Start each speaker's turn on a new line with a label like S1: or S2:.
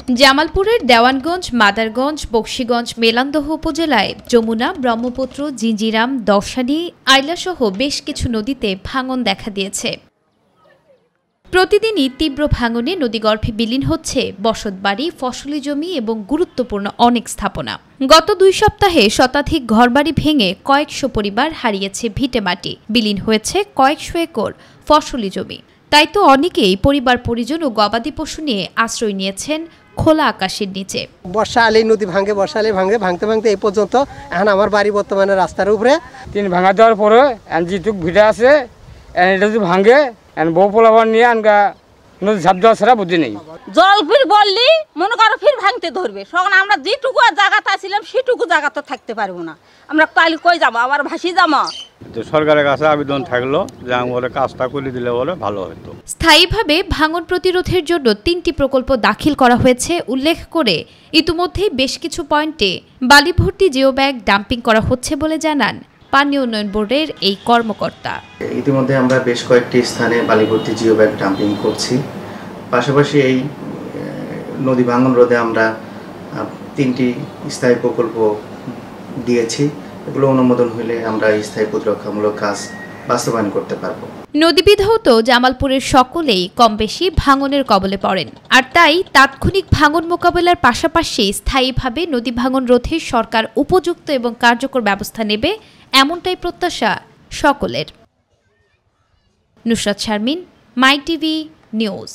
S1: জামালপুরের দেওয়ানগঞ্জ, মাদারগঞ্জ, বকশীগঞ্জ, মেলান্দহ উপজেলায় যমুনা, ব্রহ্মপুত্র, জিঞ্জিরাম, দশানী, আইলাসহ বেশ কিছু নদীতে ভাঙন দেখা দিয়েছে। প্রতিদিনই তীব্র ভাঙনে নদীগর্ভে বিলীন হচ্ছে বসতবাড়ি, ফসলি জমি এবং গুরুত্বপূর্ণ অনেক স্থাপনা। গত 2 সপ্তাহে শতাধিক ঘরবাড়ি ভেঙে কয়েকশো পরিবার হারিয়েছে ভিটেমাটি, বিলীন হয়েছে কয়েকশো একর ফসলি জমি। তাই তো অনেকেই পরিবার পরিজন ও গবাদি পশু নিয়ে আশ্রয় নিয়েছেন খোলা আকাশের নিচে।
S2: বর্ষা আলেই নদী ভাঙে, বর্ষা আলেই ভাঙতে ভাঙতে এই পর্যন্ত। এখন আমার বাড়ি বর্তমানে রাস্তার উপরে।
S3: 3 ভাঙা দেওয়ার পরে যেটুক ভিড়ে আছে এটা যদি ভাঙে বউ পোলাবার নিয়ে আনগা নদী ঝাঁপ দেওয়া ছাড়া বুদ্ধি নেই।
S4: জল ফির বললি মনে করো ফির ভাঙতে ধরবে, তখন আমরা যেটুকু জায়গাতে ছিলাম সেটুকু জায়গাতে থাকতে পারবো না। আমরা কালি কই যাবো, আবার ভাসি যাবো।
S5: সরকারের কাছে আবেদন থাকলো যে আমাদের কাজটা করে দিলে বলে ভালো হতো।
S1: স্থায়ীভাবে ভাঙন প্রতিরোধের জন্য 3টি প্রকল্প দাখিল করা হয়েছে উল্লেখ করে ইতিমধ্যে বেশ কিছু পয়েন্টে বালি ভর্তি জিও ব্যাগ ডাম্পিং করা হচ্ছে বলে জানান পানি উন্নয়ন বোর্ডের এই কর্মকর্তা।
S6: ইতিমধ্যে আমরা বেশ কয়েকটি স্থানে বালি ভর্তি জিও ব্যাগ ডাম্পিং করছি। পাশাপাশি এই নদী ভাঙন রোধে আমরা 3টি স্থায়ী প্রকল্প দিয়েছি। এগুলো অনুমোদন হলে আমরা স্থায়ী প্রতিরক্ষামূলক কাজ বাস্তবায়ন করতে পারব।
S1: নদী বিধৌত জামালপুরের সকলেই কম বেশি ভাঙনের কবলে পড়েন, আর তাই তাৎক্ষণিক ভাঙন মোকাবেলার পাশাপাশি স্থায়ীভাবে নদী ভাঙন রোধে সরকার উপযুক্ত এবং কার্যকর ব্যবস্থা নেবে, এমনটাই প্রত্যাশা সকলের। নুসরাত শারমিন, মাই টিভি নিউজ।